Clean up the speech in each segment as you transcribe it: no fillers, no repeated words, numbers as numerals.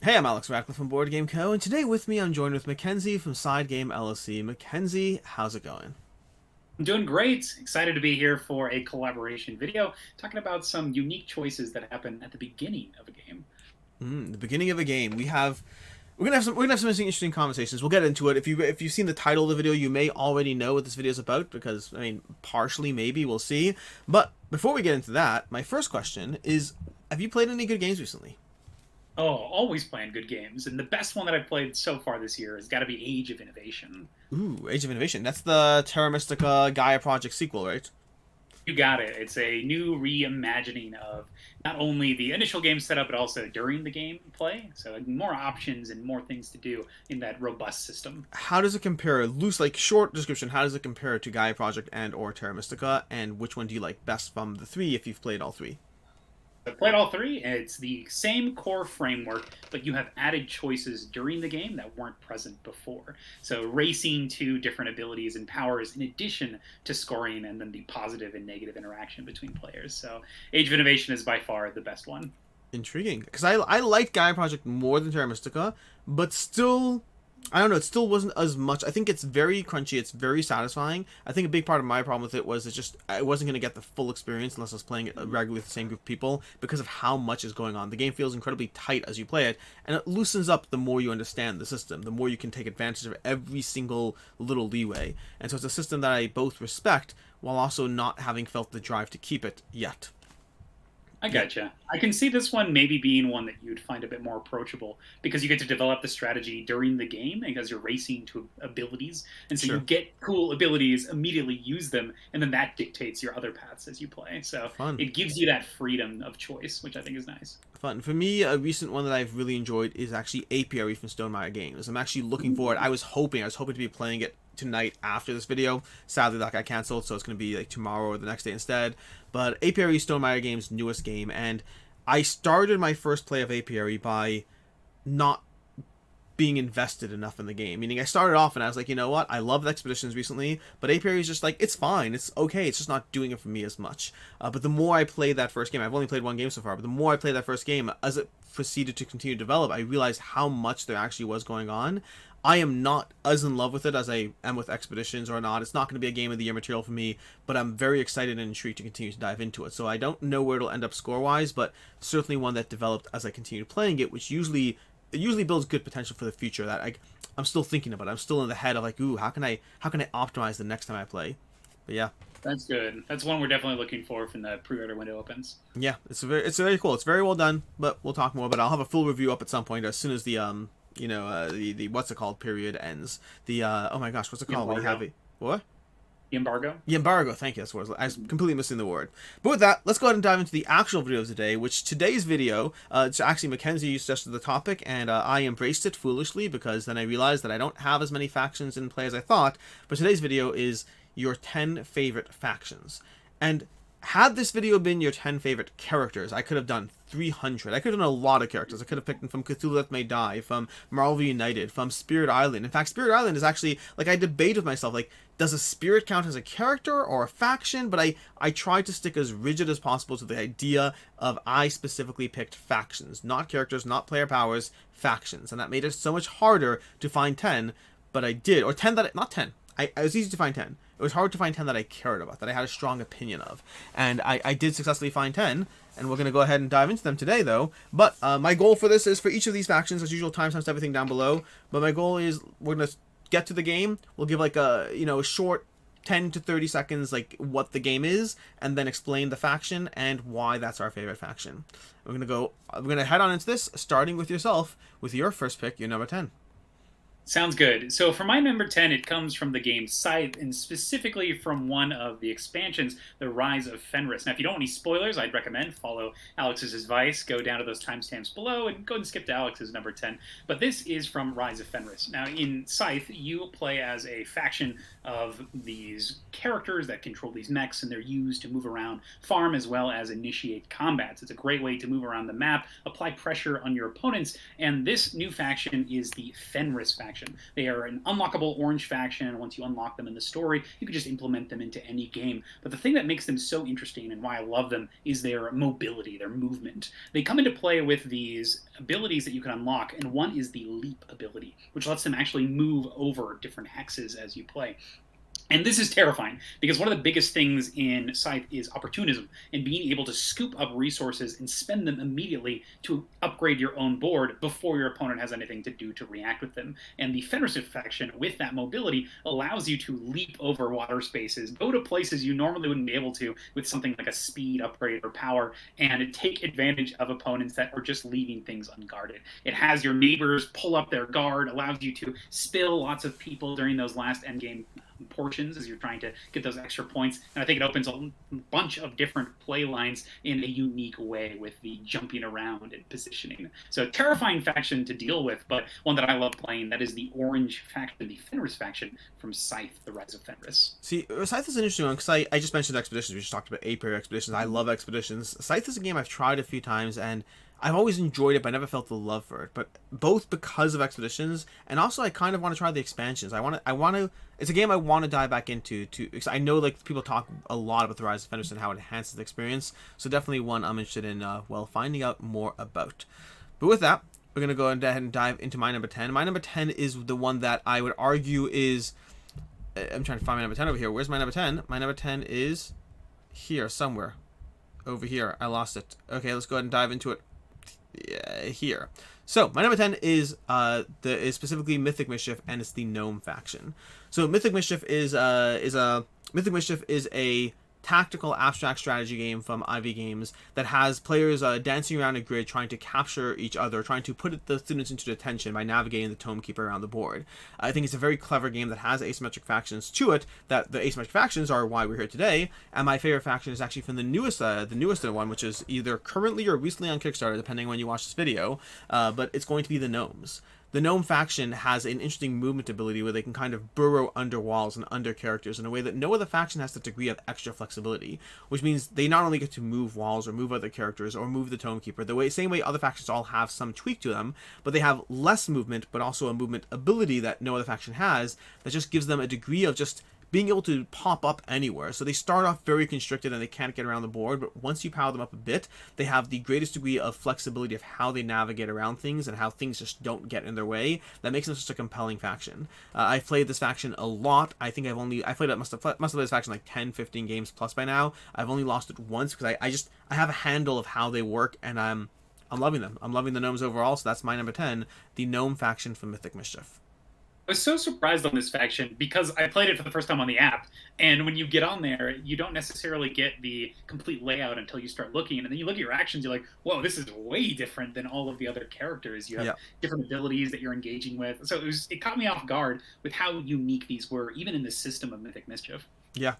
Hey, I'm Alex Ratcliffe from Board Game Co. And today with me I'm joined with Mackenzie from Side Game LLC. Mackenzie, how's it going? I'm doing great. Excited to be here for a collaboration video talking about some unique choices that happen at the beginning of a game. The beginning of a game. We're gonna have some interesting conversations. We'll get into it. If you've seen the title of the video, you may already know what this video is about because partially maybe we'll see. But before we get into that, my first question is: have you played any good games recently? Oh, always playing good games. And the best one that I've played so far this year has got to be Age of Innovation. Ooh, Age of Innovation. That's the Terra Mystica Gaia Project sequel, right? You got it. It's a new reimagining of not only the initial game setup, but also during the game play. So more options and more things to do in that robust system. How does it compare? Loose, like short description. How does it compare to Gaia Project and or Terra Mystica? And which one do you like best from the three? If you've played all three. I've played all three, and it's the same core framework, but you have added choices during the game that weren't present before. So racing to different abilities and powers in addition to scoring and then the positive and negative interaction between players. So Age of Innovation is by far the best one. Intriguing, because I liked Gaia Project more than Terra Mystica, but still, I don't know. It still wasn't as much. I think it's very crunchy. It's very satisfying. I think a big part of my problem with it was it's just I wasn't going to get the full experience unless I was playing it regularly with the same group of people because of how much is going on. The game feels incredibly tight as you play it, and it loosens up the more you understand the system, the more you can take advantage of every single little leeway. And so it's a system that I both respect while also not having felt the drive to keep it yet. I Yeah, gotcha. I can see this one maybe being one that you'd find a bit more approachable because you get to develop the strategy during the game because you're racing to abilities. And so you sure. get cool abilities, immediately use them, and then that dictates your other paths as you play. So Fun. it gives you that freedom of choice, which I think is nice. Fun. For me, a recent one that I've really enjoyed is actually Apiary from Stonemaier Games. I'm actually looking forward. I was hoping to be playing it tonight after this video. Sadly, that got canceled, so it's going to be like tomorrow or the next day instead. But Apiary is Stonemaier Games' newest game, and I started my first play of Apiary by not being invested enough in the game. Meaning, I started off and I was like, you know what? I loved Expeditions recently, but Apiary is just like, it's fine, it's okay, it's just not doing it for me as much. But the more I played that first game, I've only played one game so far, but the more I played that first game, as it proceeded to continue to develop, I realized how much there actually was going on. I am not as in love with it as I am with Expeditions or not. It's not going to be a game of the year material for me, but I'm very excited and intrigued to continue to dive into it. So I don't know where it'll end up score wise, but certainly one that developed as I continued playing it, which usually builds good potential for the future that I'm still thinking about. I'm still in the head of like, ooh, how can I optimize the next time I play? But yeah, That's good. That's one we're definitely looking for when the pre-order window opens. yeah, it's very cool. It's very well done. But we'll talk more. But I'll have a full review up at some point as soon as the what's it called period ends. The oh my gosh, what's it The called when you have embargo. it? What? The embargo. The embargo, thank you. That's what I was completely missing the word. But with that, let's go ahead and dive into the actual video of the day, which today's video, it's actually Mackenzie suggested the topic, and I embraced it foolishly because then I realized that I don't have as many factions in play as I thought. But today's video is your 10 favorite factions. And had this video been your 10 favorite characters, I could have done 300. I could have done a lot of characters. I could have picked them from Cthulhu That May Die, from Marvel United, from Spirit Island. In fact, Spirit Island is actually, like, I debate with myself, like, does a spirit count as a character or a faction? But I tried to stick as rigid as possible to the idea of I specifically picked factions, not characters, not player powers, factions. And that made it so much harder to find 10, but I did. Or 10 that, not 10. It was easy to find 10. It was hard to find 10 that I cared about, that I had a strong opinion of. And I did successfully find 10, and we're going to go ahead and dive into them today, though. But my goal for this is for each of these factions, as usual, timestamps everything down below. But my goal is we're going to get to the game. We'll give like a short 10 to 30 seconds, like what the game is, and then explain the faction and why that's our favorite faction. We're going to head on into this, starting with yourself, with your first pick, your number 10. Sounds good. So for my number 10, it comes from the game Scythe, and specifically from one of the expansions, The Rise of Fenris. Now, if you don't want any spoilers, I'd recommend follow Alex's advice, go down to those timestamps below, and go and skip to Alex's number 10. But this is from Rise of Fenris. Now, in Scythe, you play as a faction of these characters that control these mechs, and they're used to move around, farm, as well as initiate combats. It's a great way to move around the map, apply pressure on your opponents, and this new faction is the Fenris faction. faction. They are an unlockable orange faction, and once you unlock them in the story, you can just implement them into any game. But the thing that makes them so interesting and why I love them is their mobility, their movement. They come into play with these abilities that you can unlock, and one is the leap ability, which lets them actually move over different hexes as you play. And this is terrifying because one of the biggest things in Scythe is opportunism and being able to scoop up resources and spend them immediately to upgrade your own board before your opponent has anything to do to react with them. And the Fenris faction, with that mobility, allows you to leap over water spaces, go to places you normally wouldn't be able to with something like a speed upgrade or power, and take advantage of opponents that are just leaving things unguarded. It has your neighbors pull up their guard, allows you to spill lots of people during those last endgame portions as you're trying to get those extra points, and I think it opens a bunch of different play lines in a unique way with the jumping around and positioning. So terrifying faction to deal with, but one that I love playing. That is the orange faction, the Fenris faction from Scythe, the Rise of Fenris. See, Scythe is an interesting one because I just mentioned expeditions. We just talked about Apiary expeditions. I love expeditions. Scythe is a game I've tried a few times, and I've always enjoyed it, but I never felt the love for it. But both because of expeditions, and also I kind of want to try the expansions. I want to. It's a game I want to dive back into. Because I know like people talk a lot about the Rise of Fenris and how it enhances the experience. So definitely one I'm interested in. Finding out more about. But with that, we're gonna go ahead and dive into my number 10. My number 10 is the one that I would argue is. I'm trying to find my number 10 over here. Where's my number 10? My number 10 is here somewhere. Over here. I lost it. Okay, let's go ahead and dive into it. Here. So my number 10 is specifically Mythic Mischief, and it's the Gnome faction. So Mythic Mischief is a tactical abstract strategy game from Ivy Games that has players dancing around a grid trying to capture each other, trying to put the students into detention by navigating the Tome Keeper around the board. I think it's a very clever game that has asymmetric factions to it, that the asymmetric factions are why we're here today, and my favorite faction is actually from the newest one, which is either currently or recently on Kickstarter, depending on when you watch this video, but it's going to be the Gnomes. The Gnome faction has an interesting movement ability where they can kind of burrow under walls and under characters in a way that no other faction has the degree of extra flexibility, which means they not only get to move walls or move other characters or move the Tome Keeper, same way other factions all have some tweak to them, but they have less movement, but also a movement ability that no other faction has that just gives them a degree of just being able to pop up anywhere. So they start off very constricted and they can't get around the board, but once you power them up a bit, they have the greatest degree of flexibility of how they navigate around things and how things just don't get in their way. That makes them such a compelling faction. I've played this faction a lot. I think must have played this faction like 10-15 games plus by now. I've only lost it once because I have a handle of how they work, and I'm loving them. I'm loving the Gnomes overall, so that's my number 10, the Gnome faction from Mythic Mischief. I was so surprised on this faction because I played it for the first time on the app, and when you get on there, you don't necessarily get the complete layout until you start looking, and then you look at your actions, you're like, whoa, this is way different than all of the other characters. You have different abilities that you're engaging with, so it caught me off guard with how unique these were, even in the system of Mythic Mischief. Yeah,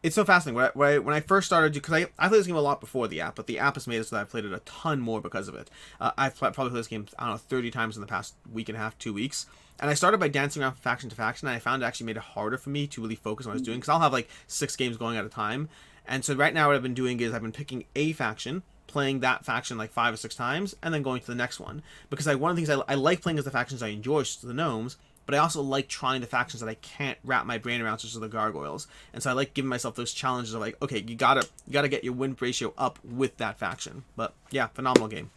it's so fascinating. When I first started, because I played this game a lot before the app, but the app has made it so that I've played it a ton more because of it. I've probably played this game, 30 times in the past week and a half, 2 weeks. And I started by dancing around from faction to faction, and I found it actually made it harder for me to really focus on what I was doing, because I'll have like 6 games going at a time. And so right now what I've been doing is I've been picking a faction, playing that faction like 5 or 6 times, and then going to the next one. Because one of the things I like playing as the factions I enjoy, such as the Gnomes, but I also like trying the factions that I can't wrap my brain around, such as the Gargoyles. And so I like giving myself those challenges of like, okay, you gotta get your win ratio up with that faction. But yeah, phenomenal game.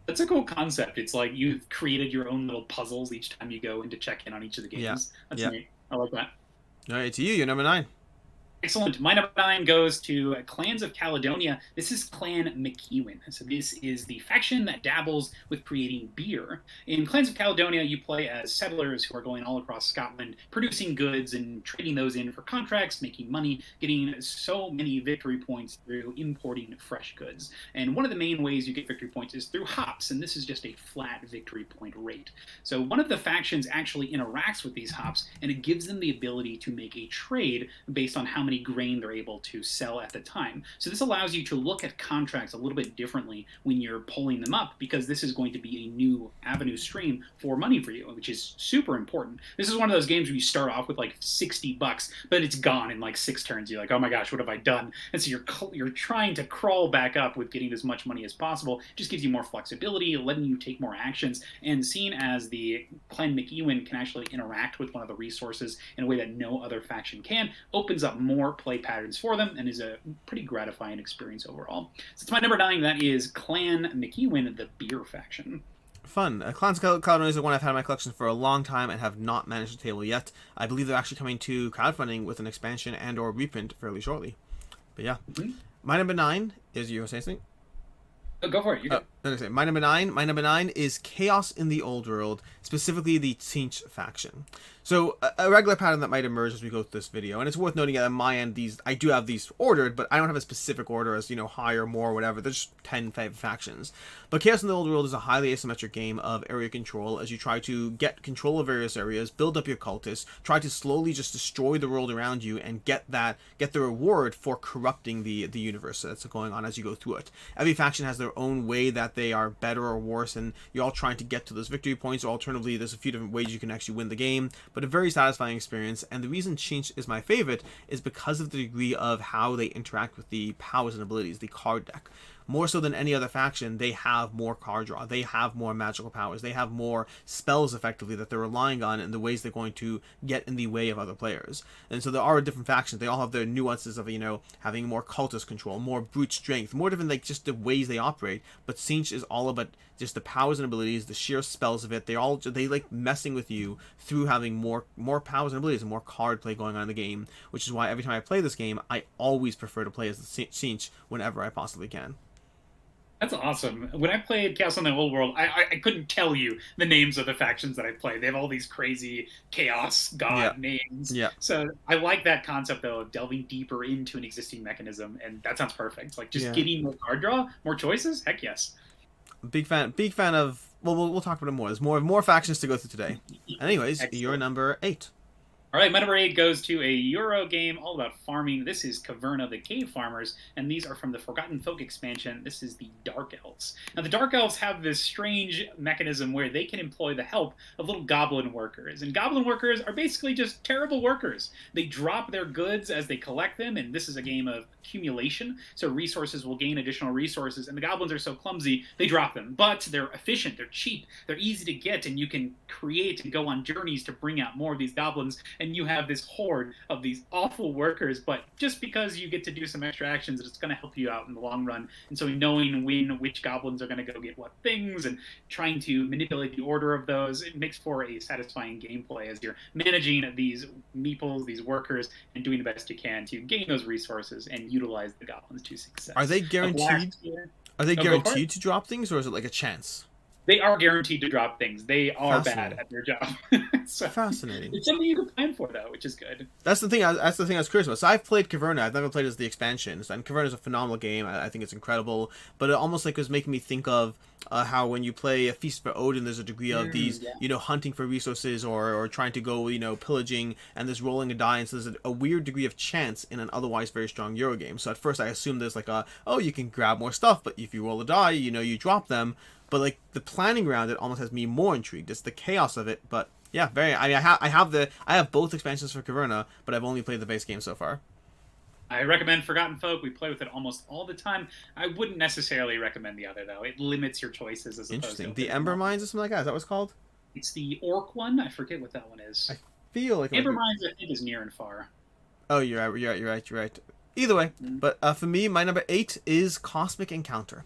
That's a cool concept. It's like you've created your own little puzzles each time you go in to check in on each of the games. That's neat. I like that. All right, to you, you're number 9. Excellent. My number 9 goes to Clans of Caledonia. This is Clan MacEwen. So this is the faction that dabbles with creating beer. In Clans of Caledonia, you play as settlers who are going all across Scotland, producing goods and trading those in for contracts, making money, getting so many victory points through importing fresh goods. And one of the main ways you get victory points is through hops, and this is just a flat victory point rate. So one of the factions actually interacts with these hops, and it gives them the ability to make a trade based on how many grain they're able to sell at the time. So this allows you to look at contracts a little bit differently when you're pulling them up, because this is going to be a new avenue stream for money for you, which is super important. This is one of those games where you start off with like $60, but it's gone in like 6 turns. You're like, oh my gosh, what have I done? And so you're trying to crawl back up with getting as much money as possible. It just gives you more flexibility, letting you take more actions, and seeing as the clan MacEwen can actually interact with one of the resources in a way that no other faction can, opens up more play patterns for them, and is a pretty gratifying experience overall. So it's my number 9. That is Clan MacEwen, the beer faction. Fun. Clans of Caledonia is the one I've had in my collection for a long time and have not managed to table yet. I believe they're actually coming to crowdfunding with an expansion and or reprint fairly shortly. But yeah. My number 9 is, you want to say something? Go for it. My number 9 is Chaos in the Old World, specifically the Tzeentch faction. So a regular pattern that might emerge as we go through this video, and it's worth noting that on my end, I do have these ordered, but I don't have a specific order as, higher, more, whatever. There's just 10 factions. But Chaos in the Old World is a highly asymmetric game of area control as you try to get control of various areas, build up your cultists, try to slowly just destroy the world around you, and get the reward for corrupting the universe that's going on as you go through it. Every faction has their own way that they are better or worse, and you're all trying to get to those victory points, or alternatively, there's a few different ways you can actually win the game, but a very satisfying experience. And the reason Tzeentch is my favorite is because of the degree of how they interact with the powers and abilities, the card deck. More so than any other faction, they have more card draw, they have more magical powers, they have more spells effectively that they're relying on in the ways they're going to get in the way of other players. And so there are different factions, they all have their nuances of, having more cultist control, more brute strength, more different, like, just the ways they operate. But Tzeentch is all about just the powers and abilities, the sheer spells of it. They like messing with you through having more powers and abilities and more card play going on in the game, which is why every time I play this game, I always prefer to play as the Tzeentch whenever I possibly can. That's awesome. When I played Chaos in the Old World, I couldn't tell you the names of the factions that I played. They have all these crazy chaos god names. Yeah. So I like that concept, though, of delving deeper into an existing mechanism, and that sounds perfect. Like, just getting more card draw, more choices? Heck yes. Big fan of... Well, we'll talk about it more. There's more factions to go through today. Anyways, Excellent. Your number 8. All right, my number 8 goes to a Euro game all about farming. This is Caverna, the Cave Farmers, and these are from the Forgotten Folk expansion. This is the Dark Elves. Now, the Dark Elves have this strange mechanism where they can employ the help of little goblin workers, and goblin workers are basically just terrible workers. They drop their goods as they collect them, and this is a game of accumulation, so resources will gain additional resources, and the goblins are so clumsy, they drop them. But they're efficient, they're cheap, they're easy to get, and you can create and go on journeys to bring out more of these goblins, and you have this horde of these awful workers, but just because you get to do some extra actions, it's going to help you out in the long run. And so knowing which goblins are going to go get what things and trying to manipulate the order of those, it makes for a satisfying gameplay as you're managing these meeples, these workers, and doing the best you can to gain those resources and utilize the goblins to success. Are they guaranteed? Are they guaranteed to drop things, or is it like a chance? They are guaranteed to drop things. They are bad at their job. So fascinating. It's something you can plan for, though, which is good. That's the thing I was curious about. So I've played Caverna. I've never played as the expansions, and Caverna is a phenomenal game. I think it's incredible. But it almost like was making me think of how when you play a Feast for Odin, there's a degree of these, hunting for resources or trying to go, pillaging, and there's rolling a die, and so there's a weird degree of chance in an otherwise very strong Euro game. So at first I assumed there's like you can grab more stuff, but if you roll a die, you drop them. But like the planning around it almost has me more intrigued. It's the chaos of it, but yeah, I have both expansions for Caverna, but I've only played the base game so far. I recommend Forgotten Folk. We play with it almost all the time. I wouldn't necessarily recommend the other, though. It limits your choices as opposed to... The Ember Mines or something like that? Is that what it's called? It's the Orc one. I forget what that one is. I feel like... Ember Mines, I think, is Near and Far. Oh, you're right. Either way, but for me, my number 8 is Cosmic Encounter.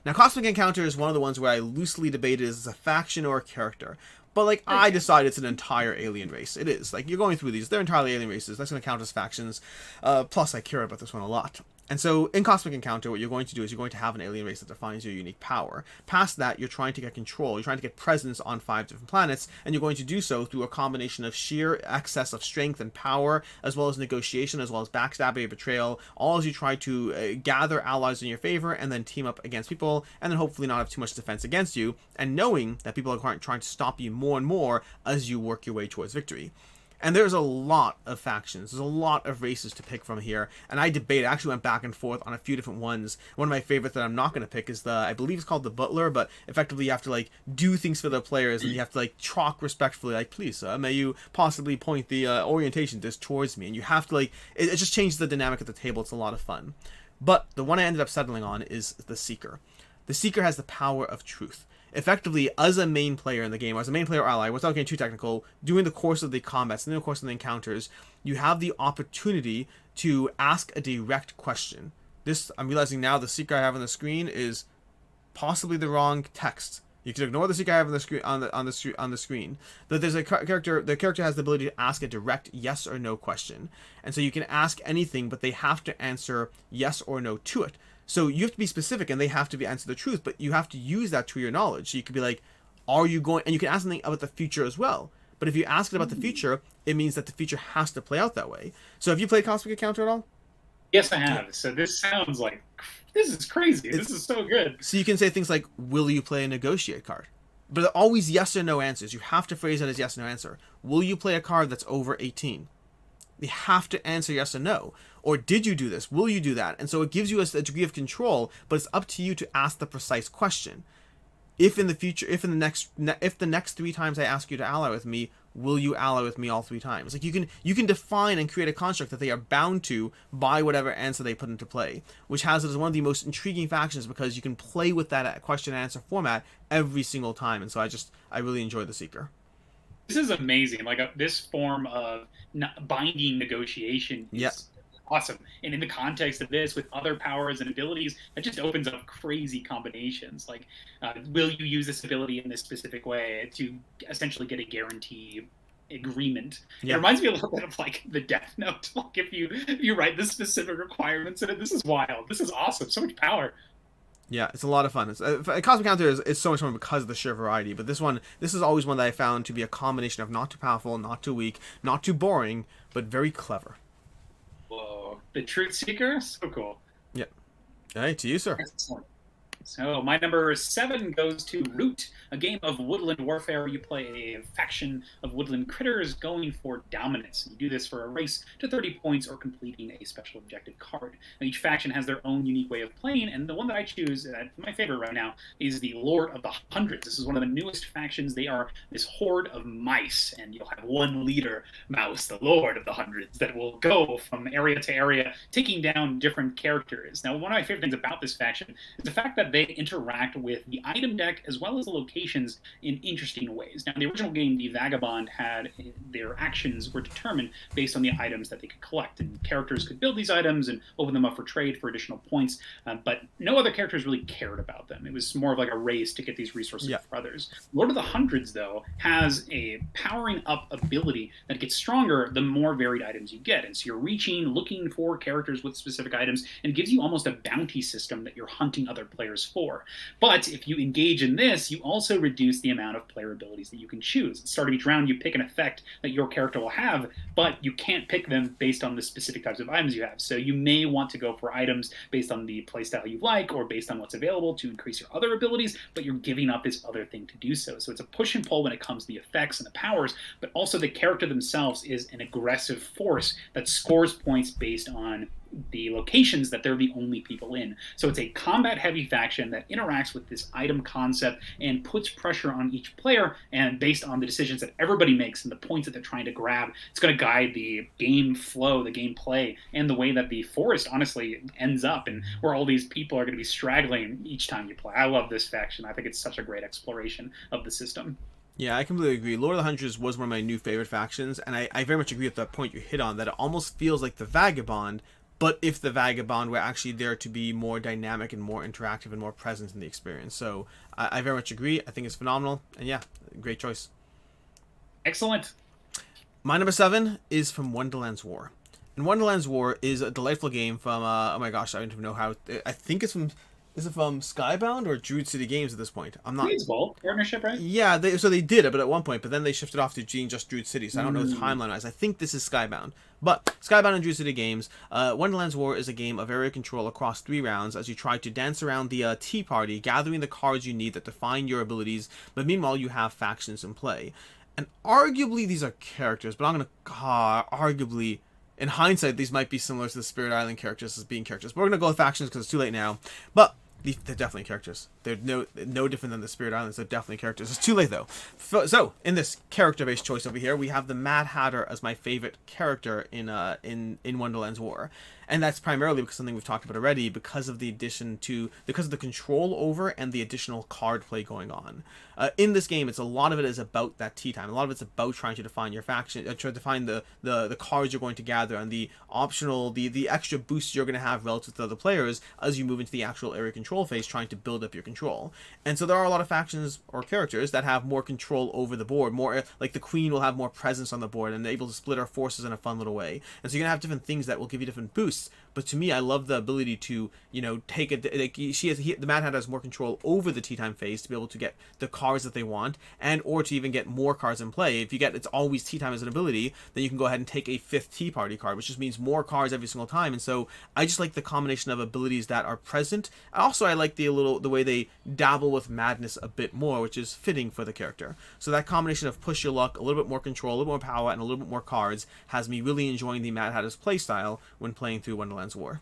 Now, Cosmic Encounter is one of the ones where I loosely debated is a faction or a character. But, like, I decided it's an entire alien race. It is. Like, you're going through these. They're entirely alien races. That's going to count as factions. Plus, I care about this one a lot. And so, in Cosmic Encounter, what you're going to do is you're going to have an alien race that defines your unique power. Past that, you're trying to get control. You're trying to get presence on 5 different planets, and you're going to do so through a combination of sheer excess of strength and power, as well as negotiation, as well as backstabbing, betrayal, all as you try to gather allies in your favor, and then team up against people, and then hopefully not have too much defense against you, and knowing that people are trying to stop you more and more as you work your way towards victory. And there's a lot of factions. There's a lot of races to pick from here. And I actually went back and forth on a few different ones. One of my favorites that I'm not going to pick is I believe it's called the Butler, but effectively you have to like do things for the players and you have to like talk respectfully, like, please, may you possibly point the orientation disc towards me. And you have to like, it just changes the dynamic at the table. It's a lot of fun. But the one I ended up settling on is the Seeker. The Seeker has the power of truth. Effectively, as a main player in the game, or as a main player or ally, without getting too technical, during the course of the combats, during the course of the encounters, you have the opportunity to ask a direct question. This, I'm realizing now, the Seeker I have on the screen is possibly the wrong text. You can ignore the Seeker I have on the screen. On the screen, but there's a character. The character has the ability to ask a direct yes or no question, and so you can ask anything, but they have to answer yes or no to it. So you have to be specific, and they have to answer the truth, but you have to use that to your knowledge. So you could be like, are you going... And you can ask something about the future as well. But if you ask it about the future, it means that the future has to play out that way. So have you played Cosmic Encounter at all? Yes, I have. So this sounds like... This is crazy. This is so good. So you can say things like, will you play a negotiate card? But they're always yes or no answers. You have to phrase it as yes or no answer. Will you play a card that's over 18? They have to answer yes or no. Or did you do this? Will you do that? And so it gives you a degree of control, but it's up to you to ask the precise question. If in the future, if the next 3 times I ask you to ally with me, will you ally with me all 3 times? Like you can define and create a construct that they are bound to by whatever answer they put into play, which has it as one of the most intriguing factions because you can play with that question and answer format every single time. And so I really enjoy the Seeker. This is amazing. Like this form of binding negotiation is awesome. And in the context of this, with other powers and abilities, that just opens up crazy combinations. Like, will you use this ability in this specific way to essentially get a guarantee agreement? It reminds me a little bit of like the Death Note. Like if you write the specific requirements in it, this is wild. This is awesome. So much power. Yeah, it's a lot of fun. Cosmic Encounter is so much fun because of the sheer variety, but this is always one that I found to be a combination of not too powerful, not too weak, not too boring, but very clever. Whoa. The Truth Seeker? So cool. Yep. Hey, to you, sir. Excellent. So my number 7 goes to Root, a game of woodland warfare. You play a faction of woodland critters going for dominance. You do this for a race to 30 points or completing a special objective card. Now, each faction has their own unique way of playing, and the one that I choose, my favorite right now, is the Lord of the Hundreds. This is one of the newest factions. They are this horde of mice, and you'll have one leader mouse, the Lord of the Hundreds, that will go from area to area, taking down different characters. Now, one of my favorite things about this faction is the fact that they interact with the item deck as well as the locations in interesting ways. Now, in the original game, the Vagabond had their actions were determined based on the items that they could collect, and characters could build these items and open them up for trade for additional points, but no other characters really cared about them. It was more of like a race to get these resources for others. Lord of the Hundreds, though, has a powering up ability that gets stronger the more varied items you get, and so you're reaching, looking for characters with specific items, and it gives you almost a bounty system that you're hunting other players for. But if you engage in this, you also reduce the amount of player abilities that you can choose. At the start of each round, you pick an effect that your character will have, but you can't pick them based on the specific types of items you have. So you may want to go for items based on the playstyle you like or based on what's available to increase your other abilities, but you're giving up this other thing to do so. So it's a push and pull when it comes to the effects and the powers, but also the character themselves is an aggressive force that scores points based on the locations that they're the only people in. So it's a combat-heavy faction that interacts with this item concept and puts pressure on each player, and based on the decisions that everybody makes and the points that they're trying to grab, it's going to guide the game flow, the gameplay, and the way that the forest honestly ends up, and where all these people are going to be straggling each time you play. I love this faction. I think it's such a great exploration of the system. Yeah, I completely agree. Lord of the Hundreds was one of my new favorite factions, and I very much agree with that point you hit on, that it almost feels like the Vagabond, but if the Vagabond were actually there to be more dynamic and more interactive and more present in the experience. So I very much agree. I think it's phenomenal. And yeah, great choice. Excellent. My number 7 is from Wonderland's War. And Wonderland's War is a delightful game from, oh my gosh, I don't even know how, I think it's from, is it from Skybound or Druid City Games at this point? I'm not. It's both partnership, right? Yeah, so they did it, but at one point, but then they shifted off to just Druid City, so I don't know the timeline wise. I think this is Skybound. But Skybound and Druid City Games, Wonderland's War is a game of area control across 3 rounds as you try to dance around the tea party, gathering the cards you need that define your abilities, but meanwhile you have factions in play. And arguably these are characters, but I'm going to arguably, in hindsight, these might be similar to the Spirit Island characters as being characters. But we're going to go with factions because it's too late now. But they're definitely characters. They're no different than the Spirit Islands. They're definitely characters. It's too late, though. So, in this character-based choice over here, we have the Mad Hatter as my favorite character in Wonderland's War. And that's primarily because something we've talked about already, because of the control over and the additional card play going on. In this game, a lot of it is about that tea time. A lot of it's about trying to define your faction, trying to find the cards you're going to gather, and the optional, the extra boosts you're going to have relative to other players as you move into the actual area control phase, trying to build up your control. And so there are a lot of factions or characters that have more control over the board, more like the Queen will have more presence on the board and able to split her forces in a fun little way. And so you're gonna have different things that will give you different boosts. But to me, I love the ability to, take it. Like the Mad Hatter has more control over the tea time phase to be able to get the cards that they want, and or to even get more cards in play. If you get it's always tea time as an ability, then you can go ahead and take a 5th tea party card, which just means more cards every single time. And so I just like the combination of abilities that are present. Also, I like the way they dabble with madness a bit more, which is fitting for the character. So that combination of push your luck, a little bit more control, a little more power, and a little bit more cards has me really enjoying the Mad Hatter's playstyle when playing through Wonderland's War.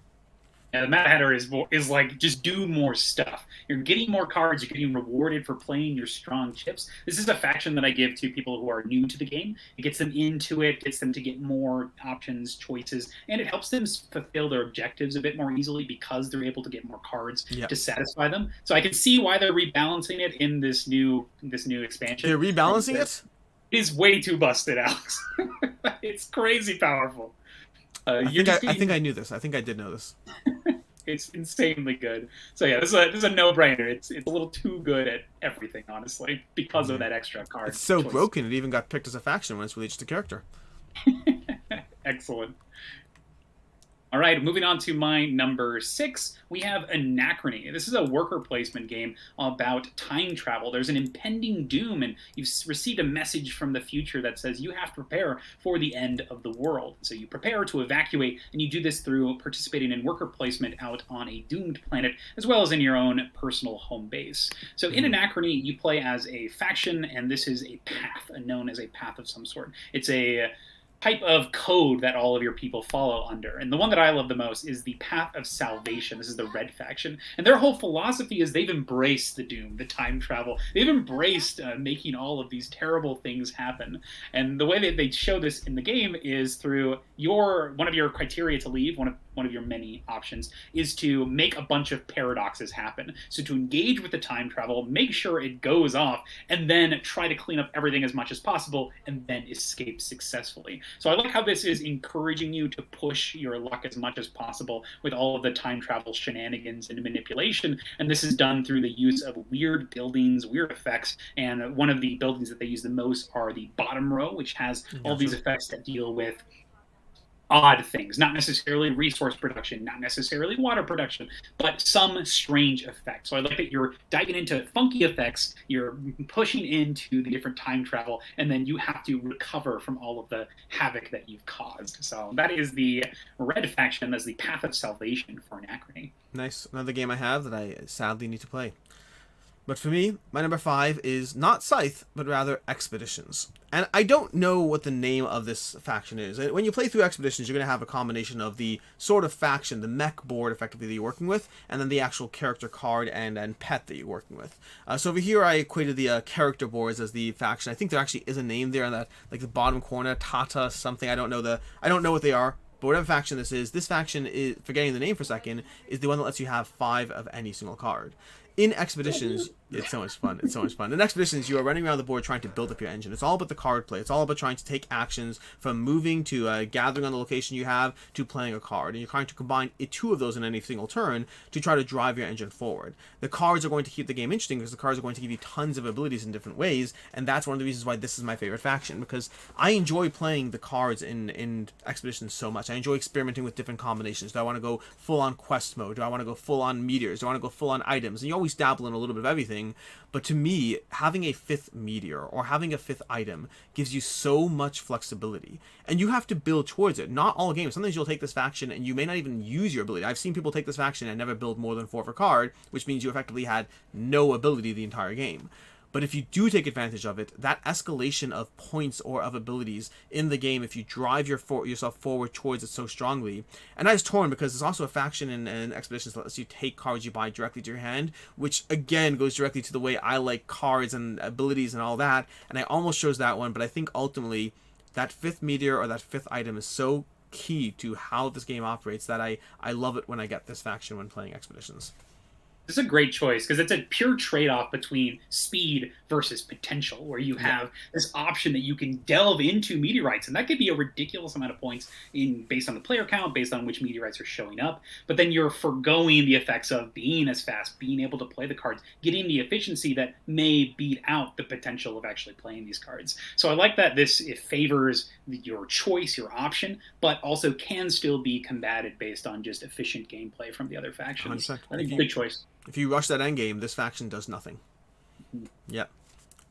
Yeah, the Mad Hatter is like, just do more stuff. You're getting more cards. You're getting rewarded for playing your strong chips. This is a faction that I give to people who are new to the game. It gets them into it, gets them to get more options, choices, and it helps them fulfill their objectives a bit more easily because they're able to get more cards to satisfy them. So I can see why they're rebalancing it in this new expansion. They're rebalancing it? It is way too busted, Alex. It's crazy powerful. I think I knew this. I think I did know this. It's insanely good. So yeah, this is a no-brainer. It's a little too good at everything, honestly, because of that extra card. It's so choice. broken. It even got picked as a faction when it's released to character. Excellent. All right, moving on to my number 6, we have Anachrony. This is a worker placement game about time travel. There's an impending doom, and you've received a message from the future that says you have to prepare for the end of the world. So you prepare to evacuate, and you do this through participating in worker placement out on a doomed planet, as well as in your own personal home base. So in Anachrony, you play as a faction, and this is a path, known as a path of some sort. It's a type of code that all of your people follow under. And the one that I love the most is the Path of Salvation. This is the Red faction. And their whole philosophy is they've embraced the doom, the time travel. They've embraced making all of these terrible things happen. And the way that they show this in the game is through one of your criteria to leave, one of your many options, is to make a bunch of paradoxes happen. So to engage with the time travel, make sure it goes off, and then try to clean up everything as much as possible, and then escape successfully. So I like how this is encouraging you to push your luck as much as possible with all of the time travel shenanigans and manipulation, and this is done through the use of weird buildings, weird effects, and one of the buildings that they use the most are the bottom row, which has all these effects that deal with odd things, not necessarily resource production, not necessarily water production, but some strange effects. So I like that you're diving into funky effects, you're pushing into the different time travel, and then you have to recover from all of the havoc that you've caused. So that is the Red faction. That's the Path of Salvation for Anachrony. Nice. Another game I have that I sadly need to play. But for me, my number 5 is not Scythe, but rather Expeditions. And I don't know what the name of this faction is. When you play through Expeditions, you're going to have a combination of the sort of faction, the mech board effectively that you're working with, and then the actual character card and pet that you're working with. So over here, I equated the character boards as the faction. I think there actually is a name there on that, like the bottom corner, Tata something. I don't know what they are. But whatever faction this faction is, forgetting the name for a second, is the one that lets you have 5 of any single card. In Expeditions, it's so much fun. It's so much fun. In Expeditions, you are running around the board trying to build up your engine. It's all about the card play. It's all about trying to take actions from moving to gathering on the location you have to playing a card. And you're trying to combine 2 of those in any single turn to try to drive your engine forward. The cards are going to keep the game interesting because the cards are going to give you tons of abilities in different ways. And that's one of the reasons why this is my favorite faction, because I enjoy playing the cards in Expeditions so much. I enjoy experimenting with different combinations. Do I want to go full on quest mode? Do I want to go full on meteors? Do I want to go full on items? And you always dabble in a little bit of everything. But to me, having a 5th meteor or having a 5th item gives you so much flexibility, and you have to build towards it. Not all games. Sometimes you'll take this faction and you may not even use your ability. I've seen people take this faction and never build more than 4 per card, which means you effectively had no ability the entire game. But if you do take advantage of it, that escalation of points or of abilities in the game, if you drive yourself forward towards it so strongly, and that is torn because there's also a faction in Expeditions that lets you take cards you buy directly to your hand, which again goes directly to the way I like cards and abilities and all that, and I almost chose that one, but I think ultimately that 5th meteor or that 5th item is so key to how this game operates that I love it when I get this faction when playing Expeditions. This is a great choice because it's a pure trade-off between speed versus potential, where you have this option that you can delve into meteorites, and that could be a ridiculous amount of points based on the player count, based on which meteorites are showing up. But then you're foregoing the effects of being as fast, being able to play the cards, getting the efficiency that may beat out the potential of actually playing these cards. So I like that it favors your choice, your option, but also can still be combated based on just efficient gameplay from the other factions. 100%. I think good choice. If you rush that endgame, this faction does nothing. Yep.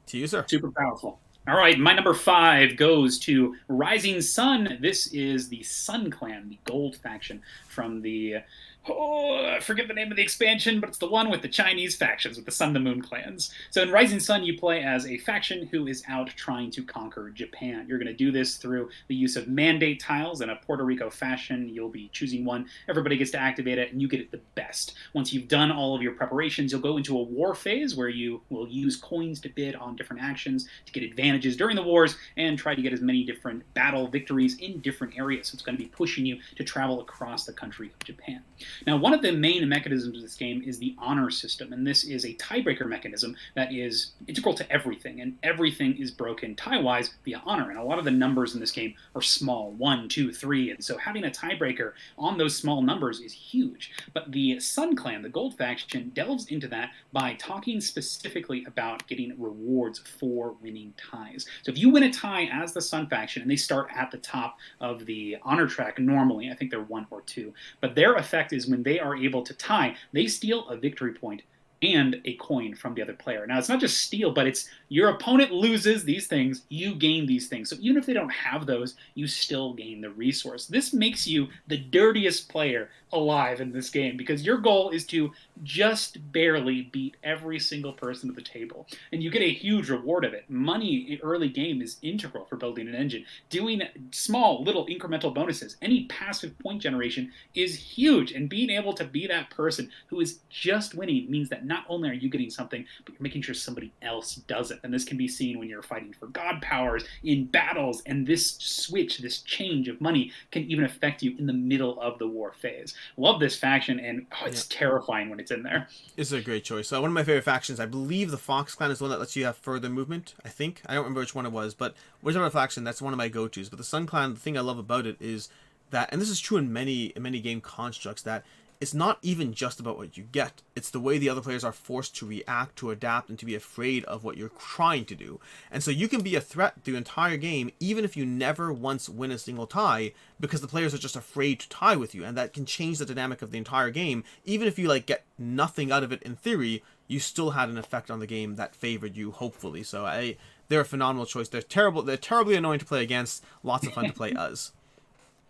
To you, sir. Super powerful. All right, my number 5 goes to Rising Sun. This is the Sun Clan, the gold faction from the... I forget the name of the expansion, but it's the one with the Chinese factions, with the Sun, the Moon clans. So in Rising Sun, you play as a faction who is out trying to conquer Japan. You're going to do this through the use of mandate tiles in a Puerto Rico fashion. You'll be choosing one. Everybody gets to activate it, and you get it the best. Once you've done all of your preparations, you'll go into a war phase where you will use coins to bid on different actions to get advantages during the wars and try to get as many different battle victories in different areas. So it's going to be pushing you to travel across the country of Japan. Now, one of the main mechanisms of this game is the honor system, and this is a tiebreaker mechanism that is integral to everything, and everything is broken tie-wise via honor, and a lot of the numbers in this game are small, 1, 2, 3, and so having a tiebreaker on those small numbers is huge. But the Sun Clan, the gold faction, delves into that by talking specifically about getting rewards for winning ties. So if you win a tie as the Sun faction, and they start at the top of the honor track normally, I think they're 1 or 2, but their effect is when they are able to tie, they steal a victory point and a coin from the other player. Now, it's not just steal, but it's your opponent loses these things, you gain these things. So even if they don't have those, you still gain the resource. This makes you the dirtiest player alive in this game because your goal is to just barely beat every single person at the table. And you get a huge reward of it. Money in early game is integral for building an engine. Doing small, little incremental bonuses, any passive point generation is huge. And being able to be that person who is just winning means that not only are you getting something, but you're making sure somebody else does it. And this can be seen when you're fighting for god powers in battles, and this switch, this change of money can even affect you in the middle of the war phase. Love this faction, and it's terrifying when it's in there. It's a great choice. One of my favorite factions, I believe the Fox Clan is the one that lets you have further movement, I think. I don't remember which one it was, but whichever faction, that's one of my go-tos. But the Sun Clan, the thing I love about it is that, and this is true in many game constructs, that it's not even just about what you get. It's the way the other players are forced to react, to adapt, and to be afraid of what you're trying to do. And so you can be a threat the entire game, even if you never once win a single tie, because the players are just afraid to tie with you. And that can change the dynamic of the entire game. Even if you get nothing out of it in theory, you still had an effect on the game that favored you, hopefully. So they're a phenomenal choice. They're terribly annoying to play against. Lots of fun to play as.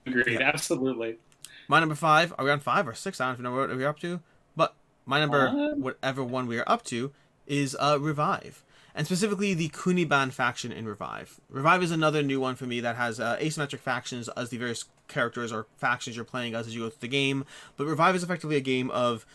Agreed, absolutely. My number 5, are we on 5 or 6? I don't even know what we're up to. But my number, whatever one we are up to, is Revive. And specifically the Kuniban faction in Revive. Revive is another new one for me that has asymmetric factions as the various characters or factions you're playing as you go through the game. But Revive is effectively a game of,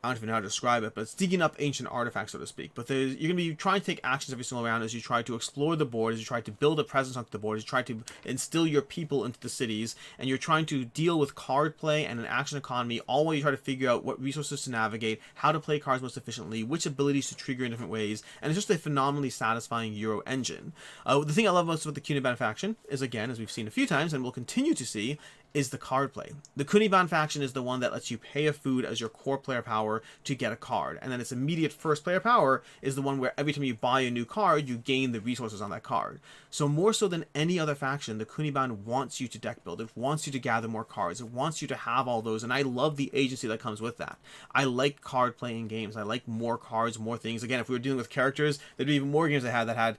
I don't even know how to describe it, but it's digging up ancient artifacts, so to speak. But you're going to be trying to take actions every single round as you try to explore the board, as you try to build a presence onto the board, as you try to instill your people into the cities, and you're trying to deal with card play and an action economy, all while you try to figure out what resources to navigate, how to play cards most efficiently, which abilities to trigger in different ways, and it's just a phenomenally satisfying Euro engine. The thing I love most about the Kuniban faction is, again, as we've seen a few times, and we'll continue to see, is the card play. The Kuniban faction is the one that lets you pay a food as your core player power to get a card, and then its immediate first player power is the one where every time you buy a new card, you gain the resources on that card. So more so than any other faction, the Kuniban wants you to deck build. It wants you to gather more cards. It wants you to have all those, and I love the agency that comes with that. I like card playing games. I like more cards, more things. Again, if we were dealing with characters, there'd be even more games that had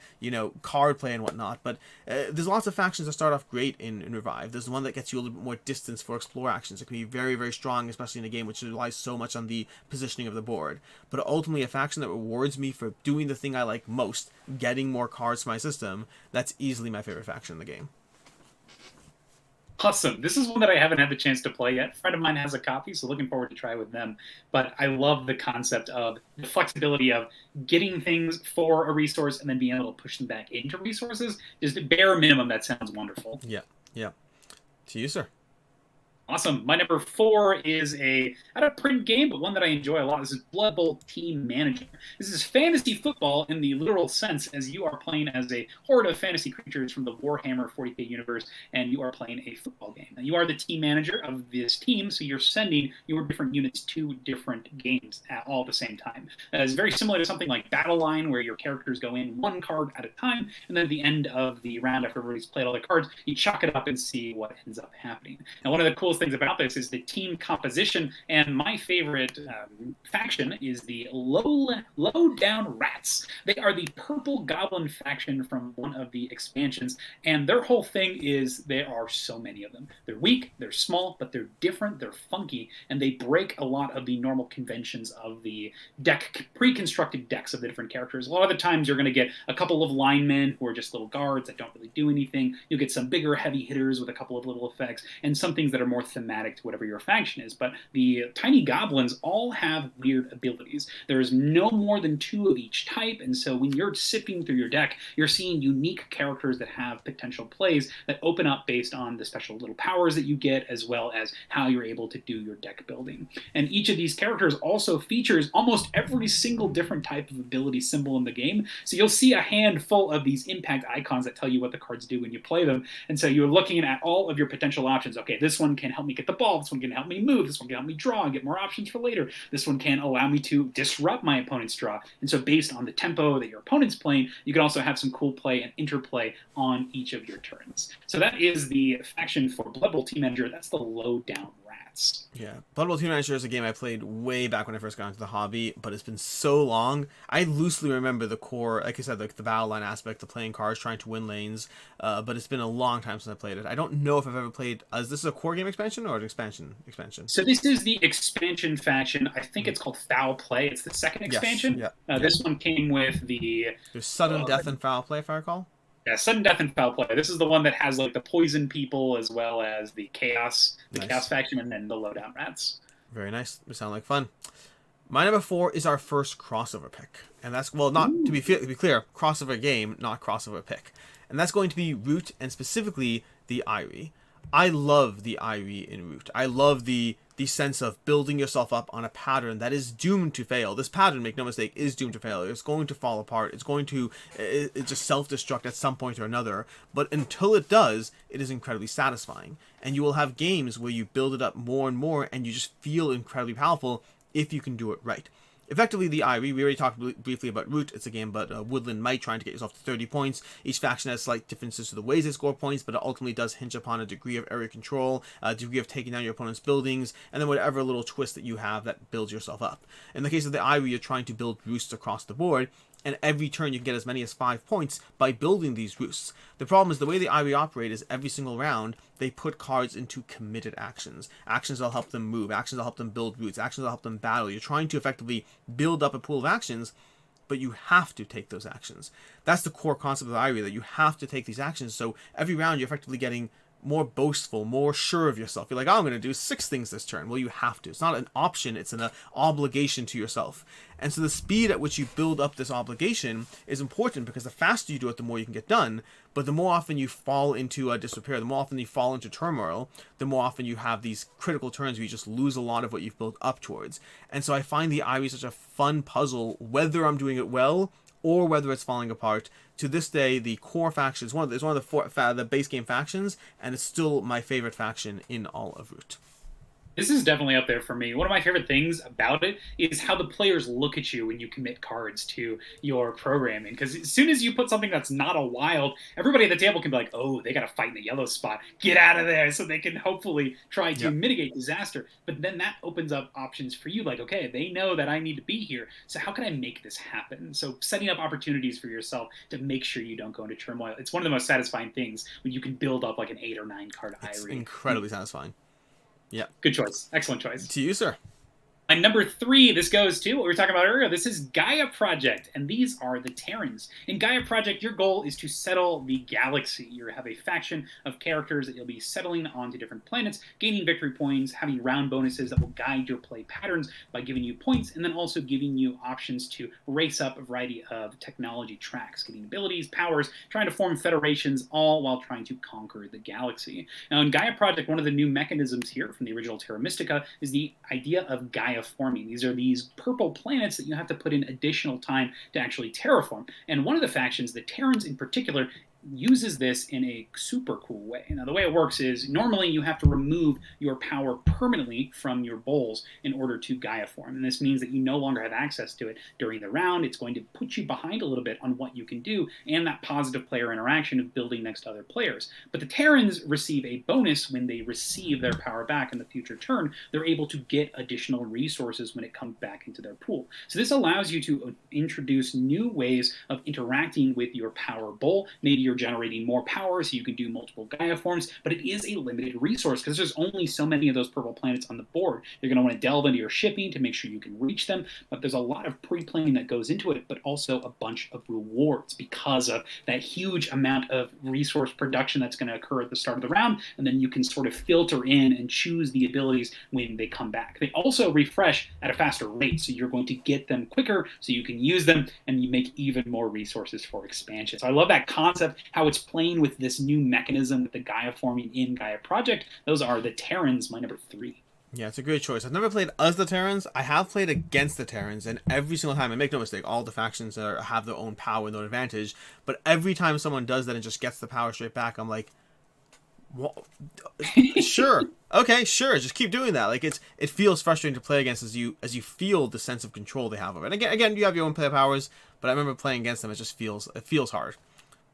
card play and whatnot, but there's lots of factions that start off great in Revive. There's one that gets you a little bit more distance for explore actions. It can be very, very strong, especially in a game which relies so much on the positioning of the board. But ultimately, a faction that rewards me for doing the thing I like most, getting more cards for my system, that's easily my favorite faction in the game. Awesome. This is one that I haven't had the chance to play yet. A friend of mine has a copy, so looking forward to try with them. But I love the concept of the flexibility of getting things for a resource and then being able to push them back into resources. Just bare minimum, that sounds wonderful. Yeah, yeah. To you, sir. Awesome. My number 4 is not a print game, but one that I enjoy a lot. This is Blood Bowl Team Manager. This is fantasy football in the literal sense, as you are playing as a horde of fantasy creatures from the Warhammer 40k universe, and you are playing a football game. Now, you are the team manager of this team, so you're sending your different units to different games all at the same time. It's very similar to something like Battle Line, where your characters go in one card at a time, and then at the end of the round, after everybody's played all the cards, you chalk it up and see what ends up happening. Now, one of the coolest things about this is the team composition, and my favorite faction is the Lowdown Rats. They are the purple goblin faction from one of the expansions, and their whole thing is there are so many of them. They're weak, they're small, but they're different, they're funky, and they break a lot of the normal conventions of the pre-constructed decks of the different characters. A lot of the times you're going to get a couple of linemen who are just little guards that don't really do anything. You'll get some bigger heavy hitters with a couple of little effects, and some things that are more thematic to whatever your faction is. But the tiny goblins all have weird abilities. There's no more than 2 of each type, and so when you're sifting through your deck, you're seeing unique characters that have potential plays that open up based on the special little powers that you get, as well as how you're able to do your deck building. And each of these characters also features almost every single different type of ability symbol in the game. So you'll see a handful of these impact icons that tell you what the cards do when you play them. And so you're looking at all of your potential options. Okay, this one can help me get the ball. This one can help me move. This one can help me draw and get more options for later. This one can allow me to disrupt my opponent's draw. And so based on the tempo that your opponent's playing, you can also have some cool play and interplay on each of your turns. So that is the faction for Blood Bowl Team Manager. That's the Lowdown Rats. Yeah, Blood Bowl Team Manager is a game I played way back when I first got into the hobby, but it's been so long. I loosely remember the core, like I said, like the battle line aspect, the playing cards, trying to win lanes, but it's been a long time since I played it. I don't know if I've ever played, is this a core game expansion or an expansion? So this is the expansion faction. I think it's called Foul Play. It's the second expansion. Yes, yeah. This one came with There's Sudden Death and Foul Play, if I recall. Yeah, Sudden Death and Foul Play. This is the one that has like the poison people as well as the chaos faction, and then the Lowdown Rats. Very nice. They sound like fun. My number 4 is our first crossover pick, and that's, well, not to be clear, crossover game, not crossover pick, and that's going to be Root, and specifically the Eyrie. I love the Eyrie in Root. I love the sense of building yourself up on a pattern that is doomed to fail. This pattern, make no mistake, is doomed to fail. It's going to fall apart. It's going to just self-destruct at some point or another. But until it does, it is incredibly satisfying. And you will have games where you build it up more and more, and you just feel incredibly powerful if you can do it right. Effectively, the Eyrie, we already talked briefly about Root. It's a game about Woodland Might trying to get yourself to 30 points. Each faction has slight differences to the ways they score points, but it ultimately does hinge upon a degree of area control, a degree of taking down your opponent's buildings, and then whatever little twist that you have that builds yourself up. In the case of the Eyrie, you're trying to build roosts across the board, and every turn you can get as many as 5 points by building these roosts. The problem is the way the Eyrie operate is every single round, they put cards into committed actions. Actions that'll help them move, actions that'll help them build roots, actions that'll help them battle. You're trying to effectively build up a pool of actions, but you have to take those actions. That's the core concept of the Eyrie, that you have to take these actions, so every round you're effectively getting more boastful, more sure of yourself. You're like, oh, I'm going to do 6 things this turn. Well, you have to. It's not an option. It's an obligation to yourself. And so the speed at which you build up this obligation is important, because the faster you do it, the more you can get done. But the more often you fall into disrepair, the more often you fall into turmoil, the more often you have these critical turns where you just lose a lot of what you've built up towards. And so I find the Eyrie such a fun puzzle, whether I'm doing it well or whether it's falling apart. To this day, the core faction is one of the base game factions, and it's still my favorite faction in all of Root. This is definitely up there for me. One of my favorite things about it is how the players look at you when you commit cards to your programming. Because as soon as you put something that's not a wild, everybody at the table can be like, oh, they got to fight in the yellow spot. Get out of there. So they can hopefully try to Yep. mitigate disaster. But then that opens up options for you. Like, okay, they know that I need to be here. So how can I make this happen? So setting up opportunities for yourself to make sure you don't go into turmoil. It's one of the most satisfying things when you can build up like an 8 or 9 card It's Eyrie. incredibly satisfying. Yeah. Good choice. Excellent choice. To you, sir. And number 3, this goes to what we were talking about earlier. This is Gaia Project, and these are the Terrans. In Gaia Project, your goal is to settle the galaxy. You have a faction of characters that you'll be settling onto different planets, gaining victory points, having round bonuses that will guide your play patterns by giving you points, and then also giving you options to race up a variety of technology tracks, getting abilities, powers, trying to form federations, all while trying to conquer the galaxy. Now, in Gaia Project, one of the new mechanisms here from the original Terra Mystica is the idea of Gaia forming. These are these purple planets that you have to put in additional time to actually terraform. And one of the factions, the Terrans in particular, uses this in a super cool way. Now, the way it works is normally you have to remove your power permanently from your bowls in order to Gaia form. And this means that you no longer have access to it during the round. It's going to put you behind a little bit on what you can do and that positive player interaction of building next to other players. But the Terrans receive a bonus when they receive their power back in the future turn. They're able to get additional resources when it comes back into their pool. So this allows you to introduce new ways of interacting with your power bowl. Maybe you're generating more power so you can do multiple Gaia forms, but it is a limited resource because there's only so many of those purple planets on the board. You're going to want to delve into your shipping to make sure you can reach them, but there's a lot of pre-planning that goes into it, but also a bunch of rewards because of that huge amount of resource production that's going to occur at the start of the round, and then you can sort of filter in and choose the abilities when they come back. They also refresh at a faster rate, so you're going to get them quicker so you can use them, and you make even more resources for expansion. So I love that concept, how it's playing with this new mechanism with the Gaia forming in Gaia Project. Those are the Terrans, my number 3. Yeah, it's a great choice. I've never played as the Terrans. I have played against the Terrans, and every single time, and make no mistake, all the factions have their own power and their own advantage, but every time someone does that and just gets the power straight back, I'm like, well, sure, okay, sure, just keep doing that. Like, it feels frustrating to play against as you feel the sense of control they have of it. And again, you have your own play powers, but I remember playing against them, it feels hard.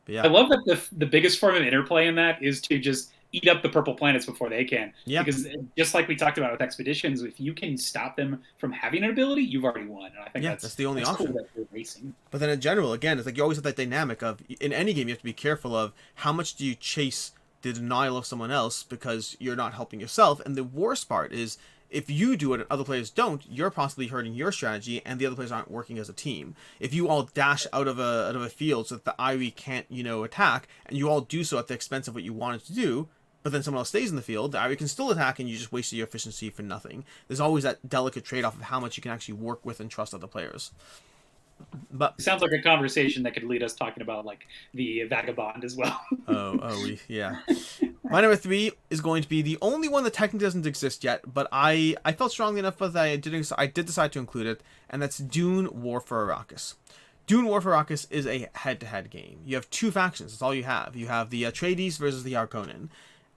But yeah. I love that the biggest form of interplay in that is to just eat up the purple planets before they can. Yeah. Because just like we talked about with expeditions, if you can stop them from having an ability, you've already won. And I think that's the only option. Cool that you're racing. But then in general, again, it's like you always have that dynamic of, in any game, you have to be careful of how much do you chase the denial of someone else because you're not helping yourself. And the worst part is, if you do it and other players don't, you're possibly hurting your strategy and the other players aren't working as a team. If you all dash out of a field so that the Eyrie can't, attack, and you all do so at the expense of what you wanted to do, but then someone else stays in the field, the Eyrie can still attack and you just wasted your efficiency for nothing. There's always that delicate trade-off of how much you can actually work with and trust other players. But it sounds like a conversation that could lead us talking about like the Vagabond as well. Yeah. My number 3 is going to be the only one that technically doesn't exist yet, but I felt strongly enough that I did decide to include it, and that's Dune: War for Arrakis. Dune: War for Arrakis is a head-to-head game. You have 2 factions. That's all you have. You have the Atreides versus the Harkonnen,